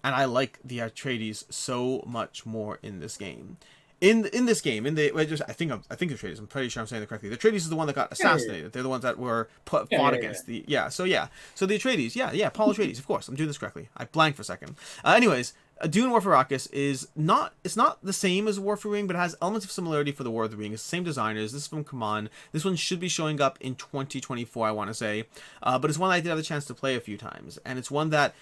and I like the Atreides so much more in this game. In this game, I think Atreides. I'm pretty sure I'm saying it correctly. The Atreides is the one that got assassinated. Yeah. They're the ones that were fought against the. So the Atreides. Paul Atreides. Of course, I'm doing this correctly. I blanked for a second. Anyways, Dune: War for Arrakis is not. It's not the same as War for the Ring, but it has elements of similarity for the War of the Ring. It's the same designers. This is from Command. This one should be showing up in 2024. I want to say, but it's one I did have a chance to play a few times, and it's one that.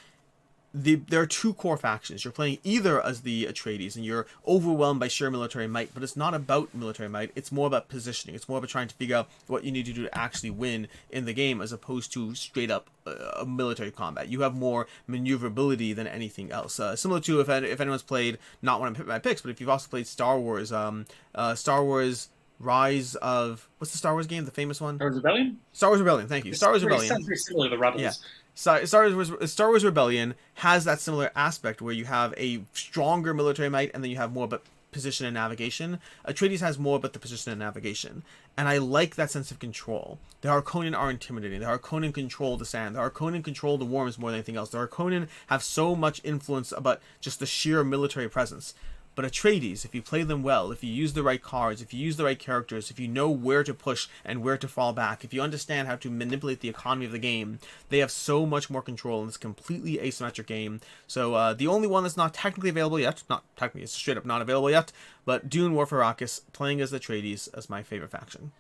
There are 2 core factions. You're playing either as the Atreides, and you're overwhelmed by sheer military might, but it's not about military might. It's more about positioning. It's more about trying to figure out what you need to do to actually win in the game, as opposed to straight up military combat. You have more maneuverability than anything else. Similar to if anyone's played, not one of my picks, but if you've also played Star Wars, Star Wars Rise of, what's the Star Wars game, the famous one? Star Wars Rebellion? Star Wars Rebellion, thank you. Star Wars Rebellion. Sounds very similar to the Rebels. Yeah. Star Wars Rebellion has that similar aspect where you have a stronger military might and then you have more about position and navigation. Atreides has more about the position and navigation. And I like that sense of control. The Harkonnen are intimidating. The Harkonnen control the sand. The Harkonnen control the worms more than anything else. The Harkonnen have so much influence about just the sheer military presence. But Atreides, if you play them well, if you use the right cards, if you use the right characters, if you know where to push and where to fall back, if you understand how to manipulate the economy of the game, they have so much more control in this completely asymmetric game. So the only one that's not technically available yet, not technically, it's straight up not available yet, but Dune War for Arrakis, playing as Atreides as my favorite faction.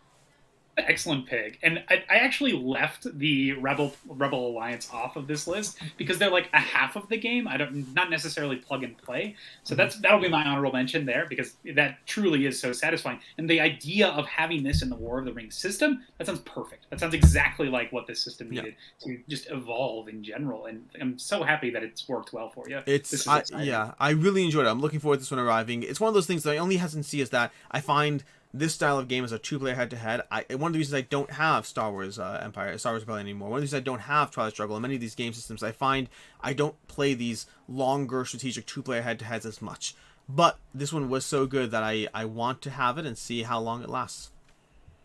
Excellent pick. And I actually left the Rebel Alliance off of this list because they're like a half of the game. I don't not necessarily plug and play. So that'll be my honorable mention there, because that truly is so satisfying. And the idea of having this in the War of the Rings system, that sounds perfect. That sounds exactly like what this system needed to just evolve in general. And I'm so happy that it's worked well for you. I really enjoyed it. I'm looking forward to this one arriving. It's one of those things that I only hesitancy is that I find this style of game is a two-player head-to-head. One of the reasons I don't have Star Wars Rebellion anymore, one of the reasons I don't have Twilight Struggle, and many of these game systems, I find I don't play these longer strategic two-player head-to-heads as much. But this one was so good that I want to have it and see how long it lasts.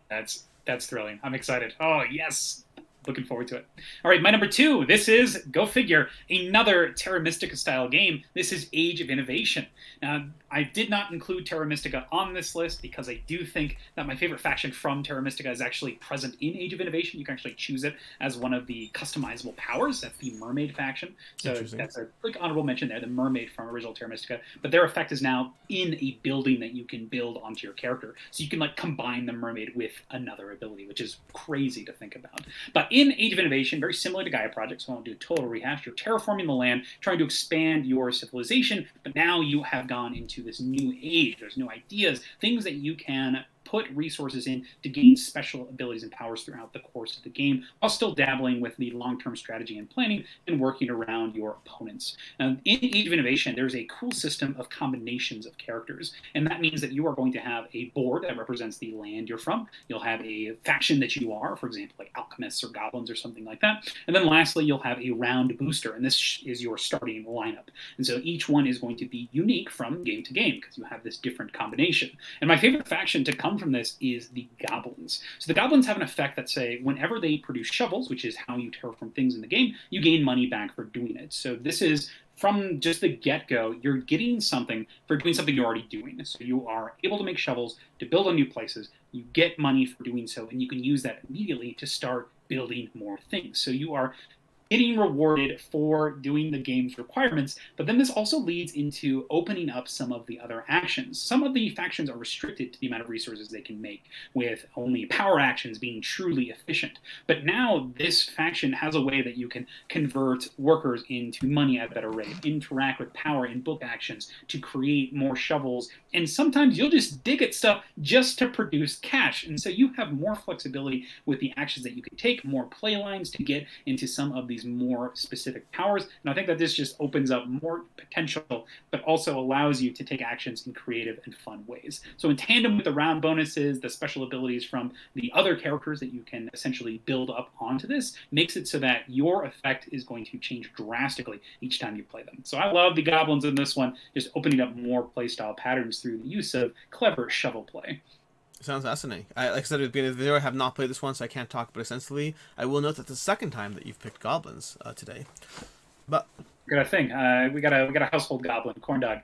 That's thrilling. I'm excited. Oh, yes. Looking forward to it. All right, my number 2. This is, go figure, another Terra Mystica style game. This is Age of Innovation. Now, I did not include Terra Mystica on this list because I do think that my favorite faction from Terra Mystica is actually present in Age of Innovation. You can actually choose it as one of the customizable powers. That's the Mermaid faction. So that's a quick honorable mention there, the Mermaid from original Terra Mystica. But their effect is now in a building that you can build onto your character. So you can like combine the Mermaid with another ability, which is crazy to think about. But in Age of Innovation, very similar to Gaia Project, so I won't do a total rehash, you're terraforming the land, trying to expand your civilization, but now you have gone into this new age. There's new ideas, things that you can put resources in to gain special abilities and powers throughout the course of the game, while still dabbling with the long-term strategy and planning and working around your opponents. In Age of Innovation, there's a cool system of combinations of characters, and that means that you are going to have a board that represents the land you're from. You'll have a faction that you are, for example, like alchemists or goblins or something like that. And then lastly, you'll have a round booster, and this is your starting lineup. And so each one is going to be unique from game to game because you have this different combination. And my favorite faction to come from this is the Goblins. So the Goblins have an effect that say whenever they produce shovels, which is how you terraform things in the game, you gain money back for doing it. So this is from just the get-go, you're getting something for doing something you're already doing. So you are able to make shovels to build on new places. You get money for doing so, and you can use that immediately to start building more things. So you are getting rewarded for doing the game's requirements, but then this also leads into opening up some of the other actions. Some of the factions are restricted to the amount of resources they can make, with only power actions being truly efficient. But now this faction has a way that you can convert workers into money at a better rate, interact with power and book actions to create more shovels, and sometimes you'll just dig at stuff just to produce cash. And so you have more flexibility with the actions that you can take, more play lines to get into some of these more specific powers. And I think that this just opens up more potential, but also allows you to take actions in creative and fun ways. So in tandem with the round bonuses, the special abilities from the other characters that you can essentially build up onto this, makes it so that your effect is going to change drastically each time you play them. So I love the Goblins in this one, just opening up more playstyle patterns through the use of clever shovel play. Sounds fascinating. Like I said at the beginning of the video, I have not played this one, so I can't talk about it extensively. I will note that it's the second time that you've picked Goblins today. But got a thing. We got a household goblin, corn dog.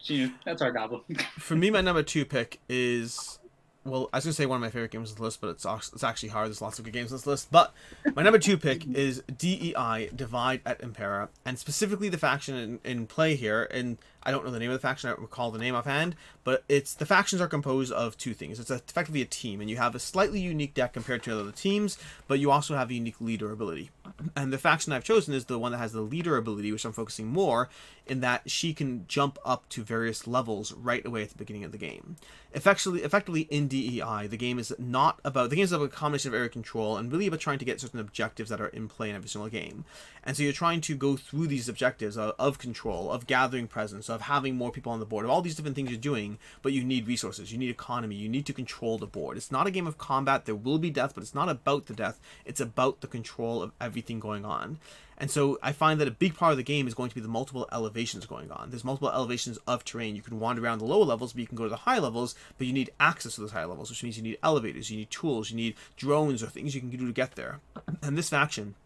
Gee, that's our goblin. For me, my number 2 pick is, well, I was gonna say one of my favorite games on the list, but it's actually hard. There's lots of good games on this list. But my number 2 pick is D.E.I. Divide at Impera, and specifically the faction in play here. And I don't know the name of the faction, I don't recall the name offhand, but the factions are composed of two things. It's effectively a team, and you have a slightly unique deck compared to other teams, but you also have a unique leader ability. And the faction I've chosen is the one that has the leader ability, which I'm focusing more, in that she can jump up to various levels right away at the beginning of the game. Effectively in DEI, the game is about a combination of area control and really about trying to get certain objectives that are in play in every single game. And so you're trying to go through these objectives of control, of gathering presence, of having more people on the board, of all these different things you're doing, but you need resources, you need economy, you need to control the board. It's not a game of combat. There will be death, but it's not about the death. It's about the control of everything going on. And so I find that a big part of the game is going to be the multiple elevations going on. There's multiple elevations of terrain. You can wander around the lower levels, but you can go to the high levels, but you need access to those high levels, which means you need elevators, you need tools, you need drones or things you can do to get there. And this faction,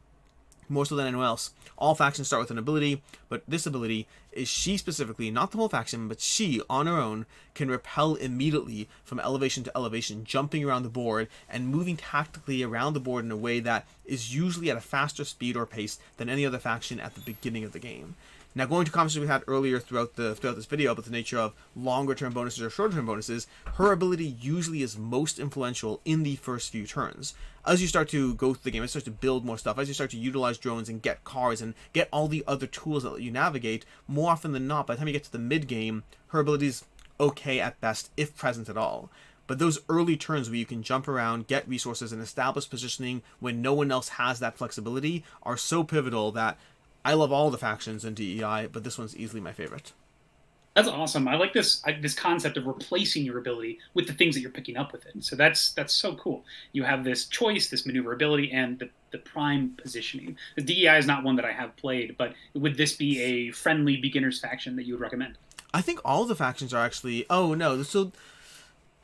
more so than anyone else. All factions start with an ability, but this ability is she specifically, not the whole faction, but she, on her own, can repel immediately from elevation to elevation, jumping around the board and moving tactically around the board in a way that is usually at a faster speed or pace than any other faction at the beginning of the game. Now, going to conversations we had earlier throughout this video about the nature of longer-term bonuses or shorter-term bonuses, her ability usually is most influential in the first few turns. As you start to go through the game, as you start to build more stuff, as you start to utilize drones and get cars and get all the other tools that let you navigate, more often than not, by the time you get to the mid-game, her ability's okay at best, if present at all. But those early turns where you can jump around, get resources, and establish positioning when no one else has that flexibility are so pivotal that I love all the factions in D.E.I, but this one's easily my favorite. That's awesome. I like this concept of replacing your ability with the things that you're picking up with it. So that's so cool. You have this choice, this maneuverability, and the prime positioning. The D.E.I is not one that I have played, but would this be a friendly beginner's faction that you would recommend? I think all the factions are actually... Oh, no. So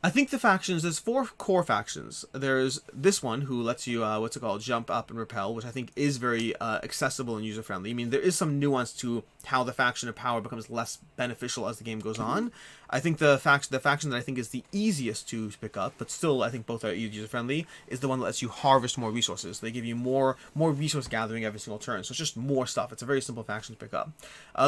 I think the factions, there's 4 core factions. There's this one who lets you, jump up and repel, which I think is very accessible and user-friendly. I mean, there is some nuance to how the faction of power becomes less beneficial as the game goes on. I think the faction that I think is the easiest to pick up, but still I think both are user-friendly, is the one that lets you harvest more resources. They give you more resource gathering every single turn, so it's just more stuff. It's a very simple faction to pick up.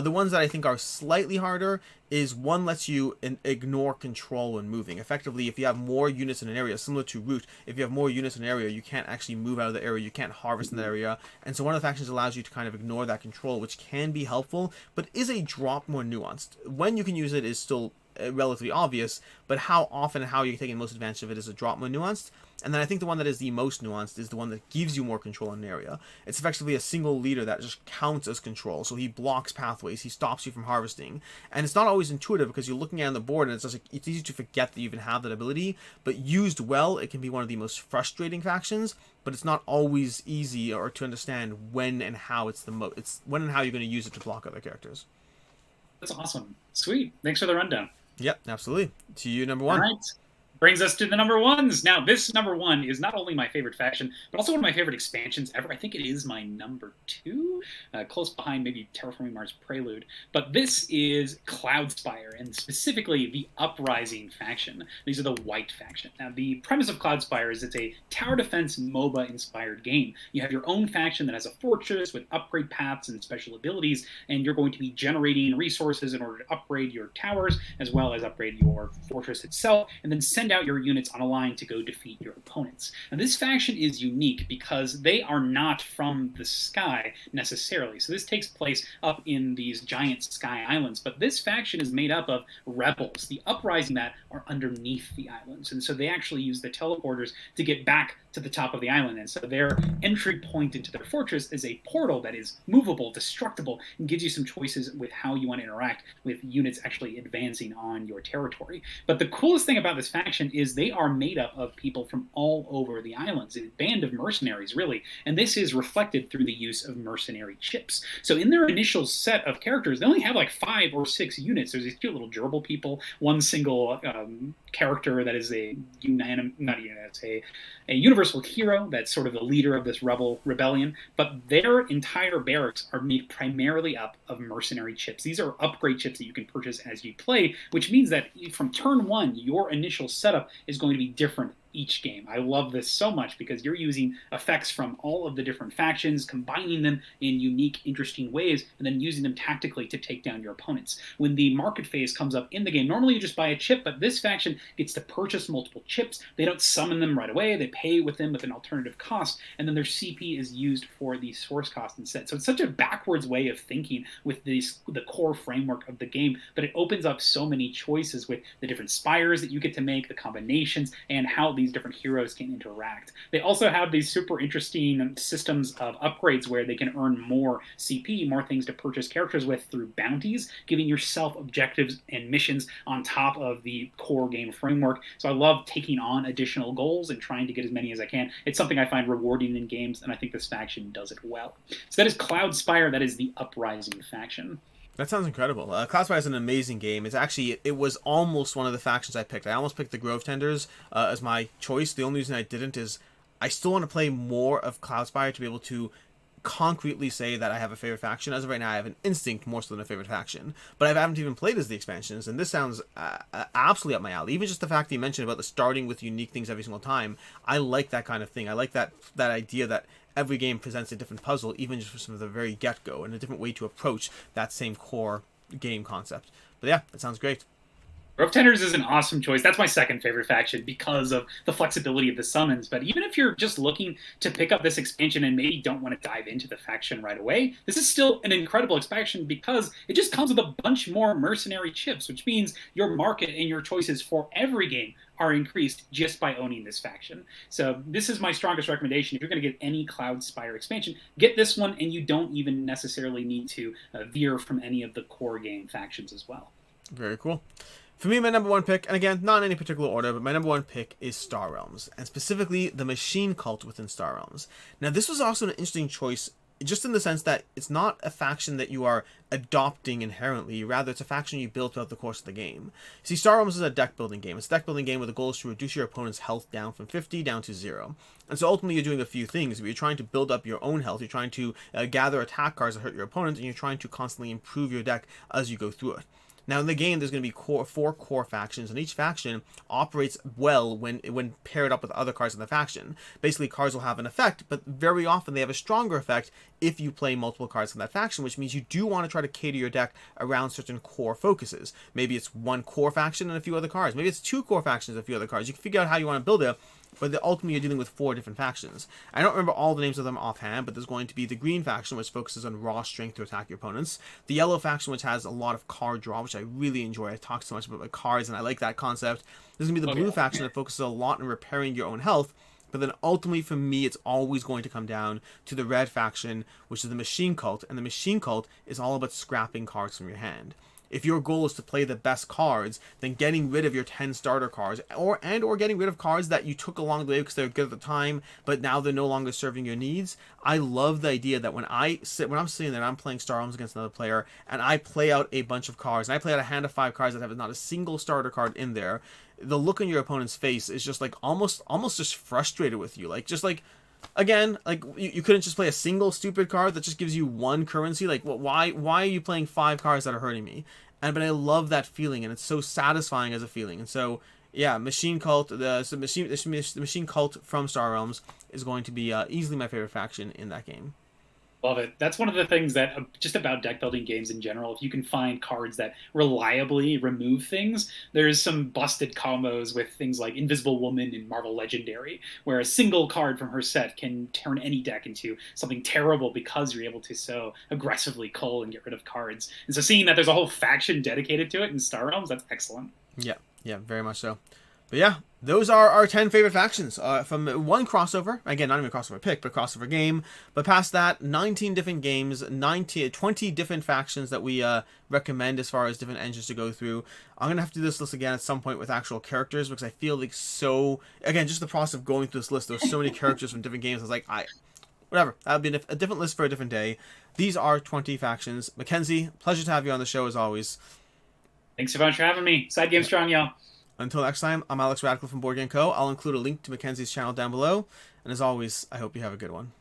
The ones that I think are slightly harder is one lets you ignore control when moving. Effectively, if you have more units in an area, similar to Root, if you have more units in an area, you can't actually move out of the area, you can't harvest in that area, and so one of the factions allows you to kind of ignore that control, which can be helpful, but is a drop more nuanced. When you can use it is still relatively obvious, but how often and how you're taking most advantage of it is a drop more nuanced. And then I think the one that is the most nuanced is the one that gives you more control in an area. It's effectively a single leader that just counts as control. So he blocks pathways, he stops you from harvesting. And it's not always intuitive because you're looking at it on the board and it's just like, it's easy to forget that you even have that ability. But used well, it can be one of the most frustrating factions, but it's not always easy or to understand when and how it's when and how you're going to use it to block other characters. That's awesome. Sweet. Thanks for the rundown. Yep, absolutely. To you, number 1. All right. Brings us to the number 1s. Now, this number 1 is not only my favorite faction, but also one of my favorite expansions ever. I think it is my number 2, close behind maybe Terraforming Mars Prelude. But this is Cloudspire, and specifically the Uprising faction. These are the white faction. Now, the premise of Cloudspire is it's a tower defense MOBA-inspired game. You have your own faction that has a fortress with upgrade paths and special abilities, and you're going to be generating resources in order to upgrade your towers, as well as upgrade your fortress itself, and then send out your units on a line to go defeat your opponents. Now, this faction is unique because they are not from the sky necessarily. So this takes place up in these giant sky islands, but this faction is made up of rebels, the Uprising that are underneath the islands. And so they actually use the teleporters to get back to the top of the island. And so their entry point into their fortress is a portal that is movable, destructible, and gives you some choices with how you want to interact with units actually advancing on your territory. But the coolest thing about this faction is they are made up of people from all over the islands, a band of mercenaries, really. And this is reflected through the use of mercenary chips. So in their initial set of characters, they only have like 5 or 6 units. There's these cute little gerbil people, one single character that is a universal hero that's sort of the leader of this rebellion, but their entire barracks are made primarily up of mercenary chips. These are upgrade chips that you can purchase as you play, which means that from turn 1, your initial setup is going to be different each game. I love this so much because you're using effects from all of the different factions, combining them in unique, interesting ways, and then using them tactically to take down your opponents. When the market phase comes up in the game, normally you just buy a chip, but this faction gets to purchase multiple chips. They don't summon them right away. They pay with them with an alternative cost, and then their CP is used for the source cost instead. So it's such a backwards way of thinking with the core framework of the game, but it opens up so many choices with the different spires that you get to make, the combinations, and how these different heroes can interact. They also have these super interesting systems of upgrades where they can earn more CP, more things to purchase characters with through bounties, giving yourself objectives and missions on top of the core game framework. So I love taking on additional goals and trying to get as many as I can. It's something I find rewarding in games, and I think this faction does it well. So that is Cloudspire. That is the Uprising faction. That sounds incredible. Cloudspire is an amazing game. It was almost one of the factions I picked. I almost picked the Grove Tenders as my choice. The only reason I didn't is I still want to play more of Cloudspire to be able to concretely say that I have a favorite faction. As of right now, I have an instinct more so than a favorite faction. But I haven't even played as the expansions, and this sounds absolutely up my alley. Even just the fact that you mentioned about the starting with unique things every single time, I like that kind of thing. I like that idea that every game presents a different puzzle, even just from the very get-go, and a different way to approach that same core game concept. But yeah, it sounds great. Rope Tenders is an awesome choice. That's my second favorite faction because of the flexibility of the summons. But even if you're just looking to pick up this expansion and maybe don't want to dive into the faction right away, this is still an incredible expansion because it just comes with a bunch more mercenary chips, which means your market and your choices for every game are increased just by owning this faction. So this is my strongest recommendation. If you're going to get any Cloudspire expansion, get this one, and you don't even necessarily need to veer from any of the core game factions as well. Very cool. For me, my number one pick, and again, not in any particular order, but my number one pick is Star Realms, and specifically the Machine Cult within Star Realms. Now, this was also an interesting choice, just in the sense that it's not a faction that you are adopting inherently, rather it's a faction you build throughout the course of the game. See, Star Realms is a deck building game. It's a deck building game where the goal is to reduce your opponent's health down from 50 down to 0. And so ultimately you're doing a few things. You're trying to build up your own health, you're trying to gather attack cards that hurt your opponent, and you're trying to constantly improve your deck as you go through it. Now in the game, there's going to be 4 core factions, and each faction operates well when paired up with other cards in the faction. Basically, cards will have an effect, but very often they have a stronger effect if you play multiple cards from that faction, which means you do want to try to cater your deck around certain core focuses. Maybe it's 1 core faction and a few other cards. Maybe it's 2 core factions and a few other cards. You can figure out how you want to build it, but ultimately you're dealing with 4 different factions. I don't remember all the names of them offhand, but there's going to be the green faction, which focuses on raw strength to attack your opponents. The yellow faction, which has a lot of card draw, which I really enjoy. I talk so much about my cards, and I like that concept. There's going to be the blue faction that focuses a lot on repairing your own health. But then ultimately for me, it's always going to come down to the red faction, which is the Machine Cult. And the Machine Cult is all about scrapping cards from your hand. If your goal is to play the best cards, then getting rid of your 10 starter cards, or getting rid of cards that you took along the way because they're good at the time, but now they're no longer serving your needs. I love the idea that when I'm sitting there and I'm playing Star Realms against another player, and I play out a bunch of cards, and I play out a hand of 5 cards that have not a single starter card in there, the look on your opponent's face is just like almost just frustrated with you. Like, just like, again, like you couldn't just play a single stupid card that just gives you 1 currency. Like, why are you playing 5 cards that are hurting me? But I love that feeling, and it's so satisfying as a feeling. And so yeah, Machine Cult, the Machine Cult from Star Realms is going to be easily my favorite faction in that game. Love it. That's one of the things that just about deck building games in general. If you can find cards that reliably remove things, there's some busted combos with things like Invisible Woman in Marvel Legendary, where a single card from her set can turn any deck into something terrible because you're able to so aggressively cull and get rid of cards. And so seeing that there's a whole faction dedicated to it in Star Realms, that's excellent. Yeah, very much so. But yeah, those are our 10 favorite factions from one crossover. Again, not even a crossover pick, but a crossover game. But past that, 19 different games, 20 different factions that we recommend as far as different engines to go through. I'm going to have to do this list again at some point with actual characters, because I feel like again, just the process of going through this list, there's so many characters from different games. I was like, whatever. That'll be a different list for a different day. These are 20 factions. Mackenzie, pleasure to have you on the show as always. Thanks so much for having me. Side game strong, y'all. Until next time, I'm Alex Radical from Board Game Co. I'll include a link to Mackenzie's channel down below. And as always, I hope you have a good one.